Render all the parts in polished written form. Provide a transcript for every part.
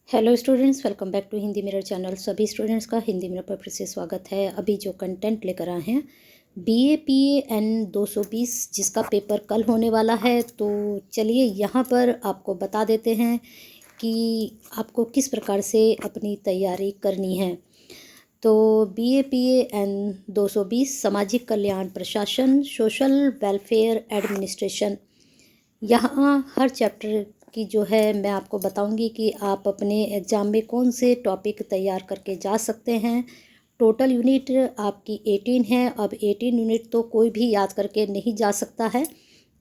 Hello students, welcome back to Hindi mirror channel. सभी students का Hindi mirror पर फिर से स्वागत है। अभी जो कंटेंट लेकर आए हैं BAPAN 220, जिसका पेपर कल होने वाला है। तो चलिए यहाँ पर आपको बता देते हैं कि आपको किस प्रकार से अपनी तैयारी करनी है। तो BAPAN 220 सामाजिक कल्याण प्रशासन, सोशल वेलफेयर एडमिनिस्ट्रेशन, यहाँ हर चैप्टर की जो है मैं आपको बताऊंगी कि आप अपने एग्ज़ाम में कौन से टॉपिक तैयार करके जा सकते हैं। टोटल यूनिट आपकी 18 है। अब 18 यूनिट तो कोई भी याद करके नहीं जा सकता है।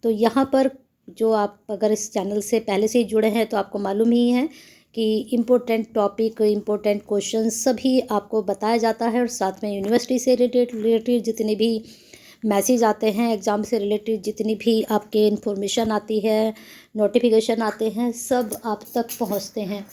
तो यहाँ पर जो आप अगर इस चैनल से पहले से ही जुड़े हैं तो आपको मालूम ही है कि इम्पोर्टेंट टॉपिक, इम्पोर्टेंट क्वेश्चन सभी आपको बताया जाता है। और साथ में यूनिवर्सिटी से रिलेटेड जितने भी मैसेज आते हैं, एग्ज़ाम से रिलेटेड जितनी भी आपके इन्फॉर्मेशन आती है, नोटिफिकेशन आते हैं, सब आप तक पहुंचते हैं।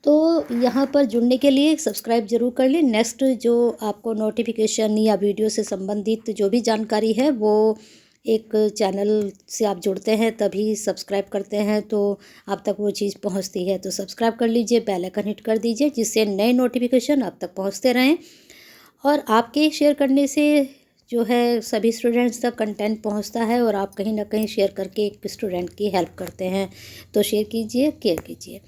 तो यहाँ पर जुड़ने के लिए सब्सक्राइब ज़रूर कर लें। नेक्स्ट जो आपको नोटिफिकेशन या वीडियो से संबंधित जो भी जानकारी है वो एक चैनल से आप जुड़ते हैं तभी सब्सक्राइब करते हैं तो आप तक वो चीज़ पहुंचती है। तो सब्सक्राइब कर लीजिए, बेल आइकन हिट कर दीजिए, जिससे नए नोटिफिकेशन आप तक पहुँचते रहें। और आपके शेयर करने से जो है सभी स्टूडेंट्स तक कंटेंट पहुंचता है और आप कहीं ना कहीं शेयर करके एक स्टूडेंट की हेल्प करते हैं। तो शेयर कीजिए, केयर कीजिए।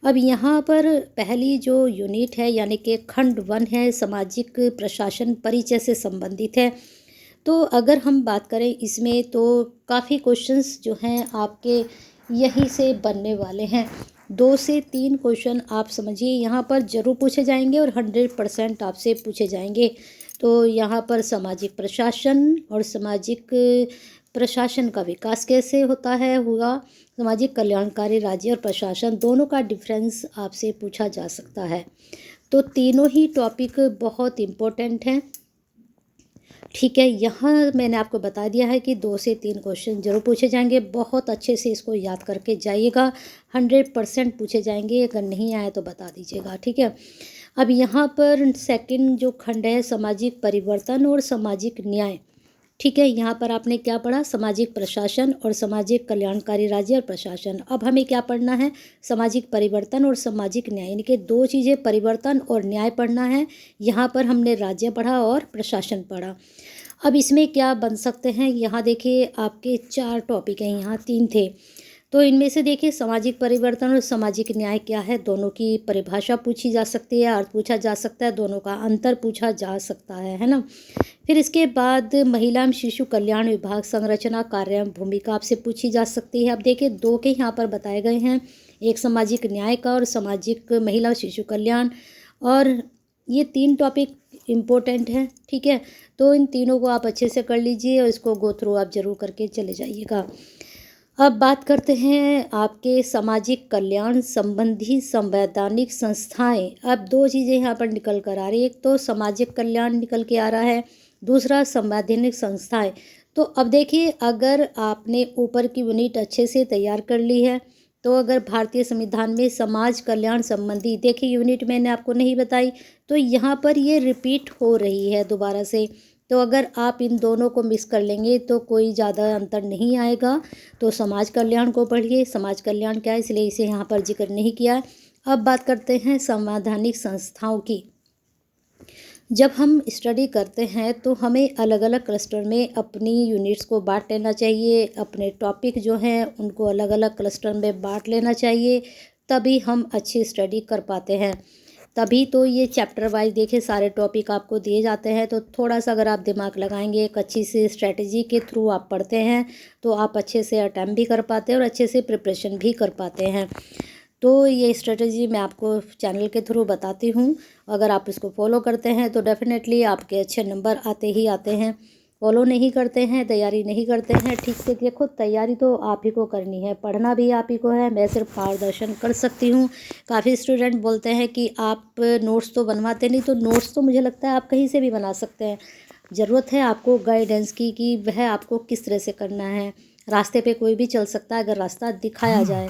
अब यहाँ पर पहली जो यूनिट है यानी कि खंड 1 है, सामाजिक प्रशासन परिचय से संबंधित है। तो अगर हम बात करें इसमें तो काफ़ी क्वेश्चंस जो हैं आपके यहीं से बनने वाले हैं। 2 से 3 क्वेश्चन आप समझिए यहाँ पर ज़रूर पूछे जाएंगे और 100% आपसे पूछे जाएंगे। तो यहाँ पर सामाजिक प्रशासन और सामाजिक प्रशासन का विकास कैसे होता है हुआ, सामाजिक कल्याणकारी राज्य और प्रशासन, दोनों का डिफरेंस आपसे पूछा जा सकता है। तो तीनों ही टॉपिक बहुत इम्पोर्टेंट हैं। ठीक है, यहाँ मैंने आपको बता दिया है कि 2 से 3 क्वेश्चन जरूर पूछे जाएंगे। बहुत अच्छे से इसको याद करके जाइएगा, 100% पूछे जाएंगे। अगर नहीं आए तो बता दीजिएगा, ठीक है। अब यहाँ पर सेकंड जो खंड है, सामाजिक परिवर्तन और सामाजिक न्याय। ठीक है, यहाँ पर आपने क्या पढ़ा, सामाजिक प्रशासन और सामाजिक कल्याणकारी राज्य और प्रशासन। अब हमें क्या पढ़ना है, सामाजिक परिवर्तन और सामाजिक न्याय, यानी कि 2 चीज़ें, परिवर्तन और न्याय पढ़ना है। यहाँ पर हमने राज्य पढ़ा और प्रशासन पढ़ा। अब इसमें क्या बन सकते हैं, यहाँ देखिए आपके 4 टॉपिक हैं, यहाँ 3 थे। तो इनमें से देखिए सामाजिक परिवर्तन और सामाजिक न्याय क्या है, दोनों की परिभाषा पूछी जा सकती है, अर्थ पूछा जा सकता है, दोनों का अंतर पूछा जा सकता है ना। फिर इसके बाद महिला एवं शिशु कल्याण विभाग, संरचना, कार्य एवं भूमिका आपसे पूछी जा सकती है। अब देखिए 2 के यहाँ पर बताए गए हैं, एक सामाजिक न्याय का और सामाजिक महिला और शिशु कल्याण, और ये 3 टॉपिक इम्पोर्टेंट हैं। ठीक है, तो इन तीनों को आप अच्छे से कर लीजिए और इसको गो थ्रू आप जरूर करके चले जाइएगा। अब बात करते हैं आपके सामाजिक कल्याण संबंधी संवैधानिक संस्थाएं। अब 2 चीज़ें यहाँ पर निकल कर आ रही है, एक तो सामाजिक कल्याण निकल के आ रहा है, दूसरा संवैधानिक संस्थाएं। तो अब देखिए, अगर आपने ऊपर की यूनिट अच्छे से तैयार कर ली है तो अगर भारतीय संविधान में समाज कल्याण संबंधी, देखिए यूनिट मैंने आपको नहीं बताई तो यहाँ पर ये रिपीट हो रही है दोबारा से। तो अगर आप इन दोनों को मिक्स कर लेंगे तो कोई ज़्यादा अंतर नहीं आएगा। तो समाज कल्याण को पढ़िए, समाज कल्याण क्या है इसलिए इसे यहाँ पर जिक्र नहीं किया है। अब बात करते हैं संवैधानिक संस्थाओं की। जब हम स्टडी करते हैं तो हमें अलग अलग क्लस्टर में अपनी यूनिट्स को बांट लेना चाहिए, अपने टॉपिक जो हैं उनको अलग अलग क्लस्टर में बांट लेना चाहिए, तभी हम अच्छी स्टडी कर पाते हैं। तभी तो ये चैप्टर वाइज देखिए सारे टॉपिक आपको दिए जाते हैं, तो थोड़ा सा अगर आप दिमाग लगाएंगे, एक अच्छी सी स्ट्रेटजी के थ्रू आप पढ़ते हैं तो आप अच्छे से अटैम्प्ट भी कर पाते हैं और अच्छे से प्रिपरेशन भी कर पाते हैं। तो ये स्ट्रेटजी मैं आपको चैनल के थ्रू बताती हूँ, अगर आप इसको फॉलो करते हैं तो डेफिनेटली आपके अच्छे नंबर आते ही आते हैं। फॉलो नहीं करते हैं, तैयारी नहीं करते हैं ठीक से, देखो तैयारी तो आप ही को करनी है, पढ़ना भी आप ही को है, मैं सिर्फ मार्गदर्शन कर सकती हूँ। काफ़ी स्टूडेंट बोलते हैं कि आप नोट्स तो बनवाते नहीं, तो नोट्स तो मुझे लगता है आप कहीं से भी बना सकते हैं। ज़रूरत है आपको गाइडेंस की कि वह आपको किस तरह से करना है। रास्ते पे कोई भी चल सकता है अगर रास्ता दिखाया जाए।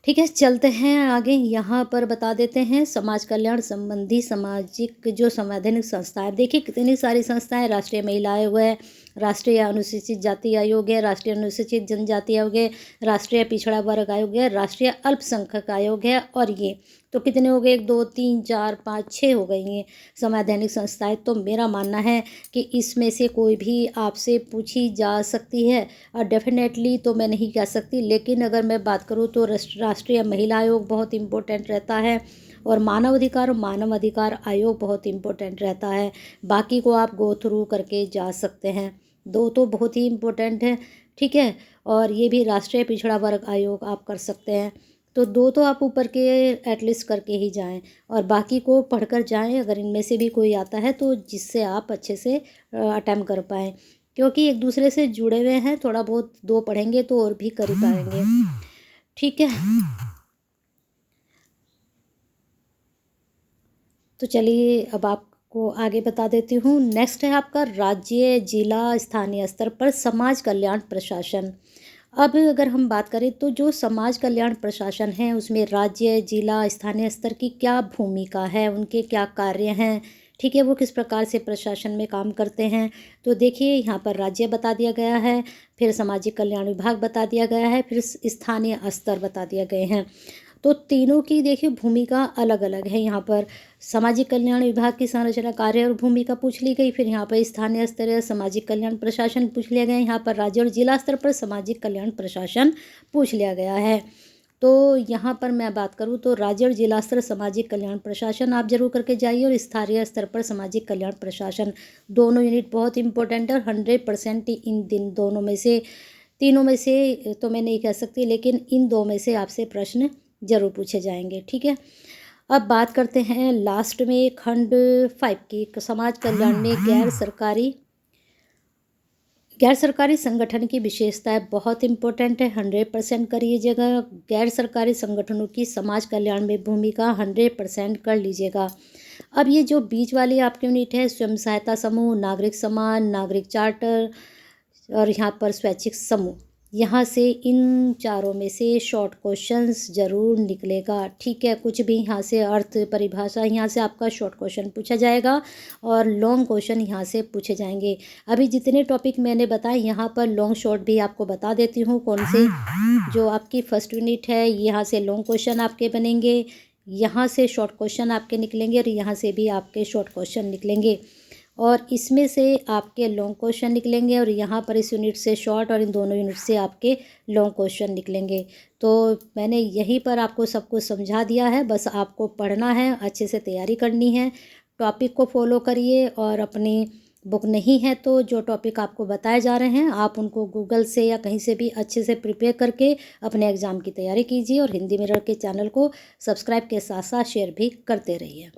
ठीक है, चलते हैं आगे। यहाँ पर बता देते हैं समाज कल्याण संबंधी सामाजिक जो संवैधानिक संस्थाएं। देखिए कितनी सारी संस्थाएं, राष्ट्रीय महिला आयोग है, राष्ट्रीय अनुसूचित जाति आयोग है, राष्ट्रीय अनुसूचित जनजाति आयोग है, राष्ट्रीय पिछड़ा वर्ग आयोग है, राष्ट्रीय अल्पसंख्यक आयोग है, और ये तो कितने हो गए, 1 2 3 4 5 6 हो गई हैं संवैधानिक संस्थाएं। तो मेरा मानना है कि इसमें से कोई भी आपसे पूछी जा सकती है, और डेफिनेटली तो मैं नहीं कह सकती, लेकिन अगर मैं बात करूँ तो राष्ट्रीय महिला आयोग बहुत इम्पोर्टेंट रहता है, और मानव अधिकार आयोग बहुत इम्पोर्टेंट रहता है। बाकी को आप गो थ्रू करके जा सकते हैं, दो तो बहुत ही इम्पोर्टेंट है, ठीक है। और ये भी राष्ट्रीय पिछड़ा वर्ग आयोग आप कर सकते हैं। तो दो तो आप ऊपर के एटलीस्ट करके ही जाएं, और बाकी को पढ़कर जाएं अगर इनमें से भी कोई आता है तो, जिससे आप अच्छे से अटेम्प्ट कर पाएँ, क्योंकि एक दूसरे से जुड़े हुए हैं। थोड़ा बहुत दो पढ़ेंगे तो और भी कर पाएंगे, ठीक है। तो चलिए अब आपको आगे बता देती हूँ। नेक्स्ट है आपका राज्य, जिला, स्थानीय स्तर पर समाज कल्याण प्रशासन। अब अगर हम बात करें तो जो समाज कल्याण प्रशासन है उसमें राज्य, जिला, स्थानीय स्तर की क्या भूमिका है, उनके क्या कार्य हैं, ठीक है, वो किस प्रकार से प्रशासन में काम करते हैं। तो देखिए यहाँ पर राज्य बता दिया गया है, फिर सामाजिक कल्याण विभाग बता दिया गया है, फिर स्थानीय स्तर बता दिए गए हैं। तो तीनों की देखिए भूमिका अलग अलग है। यहाँ पर सामाजिक कल्याण विभाग की संरचना, कार्य और भूमिका पूछ ली गई, फिर यहाँ पर स्थानीय स्तर सामाजिक कल्याण प्रशासन पूछ लिया गया, यहाँ पर राज्य और जिला स्तर पर सामाजिक कल्याण प्रशासन पूछ लिया गया है। तो यहाँ पर मैं बात करूँ तो राज्य और जिला स्तर सामाजिक कल्याण प्रशासन आप जरूर करके जाइए, और स्थानीय स्तर पर सामाजिक कल्याण प्रशासन, दोनों यूनिट बहुत इंपॉर्टेंट है, और 100% इन दोनों में से, तीनों में से तो मैं नहीं कह सकती, लेकिन इन दो में से आपसे प्रश्न जरूर पूछे जाएंगे, ठीक है। अब बात करते हैं लास्ट में खंड 5 की, समाज कल्याण में गैर सरकारी संगठन की विशेषताएं बहुत इंपॉर्टेंट है, 100% करिएगा। गैर सरकारी संगठनों की समाज कल्याण में भूमिका 100% कर लीजिएगा। अब ये जो बीच वाली आपकी यूनिट है, स्वयं सहायता समूह, नागरिक समाज, नागरिक चार्टर, और यहाँ पर स्वैच्छिक समूह, यहाँ से इन चारों में से शॉर्ट क्वेश्चंस जरूर निकलेगा, ठीक है। कुछ भी यहाँ से अर्थ परिभाषा, यहाँ से आपका शॉर्ट क्वेश्चन पूछा जाएगा, और लॉन्ग क्वेश्चन यहाँ से पूछे जाएंगे। अभी जितने टॉपिक मैंने बताए यहाँ पर लॉन्ग शॉर्ट भी आपको बता देती हूँ कौन से। जो आपकी फर्स्ट यूनिट है, यहाँ से लॉन्ग क्वेश्चन आपके बनेंगे, यहाँ से शॉर्ट क्वेश्चन आपके निकलेंगे, और यहाँ से भी आपके शॉर्ट क्वेश्चन निकलेंगे, और इसमें से आपके लॉन्ग क्वेश्चन निकलेंगे, और यहाँ पर इस यूनिट से शॉर्ट, और इन दोनों यूनिट से आपके लॉन्ग क्वेश्चन निकलेंगे। तो मैंने यहीं पर आपको सब कुछ समझा दिया है, बस आपको पढ़ना है, अच्छे से तैयारी करनी है, टॉपिक को फॉलो करिए, और अपनी बुक नहीं है तो जो टॉपिक आपको बताए जा रहे हैं आप उनको गूगल से या कहीं से भी अच्छे से प्रिपेयर करके अपने एग्ज़ाम की तैयारी कीजिए, और हिंदी मिरर के चैनल को सब्सक्राइब के साथ साथ शेयर भी करते रहिए।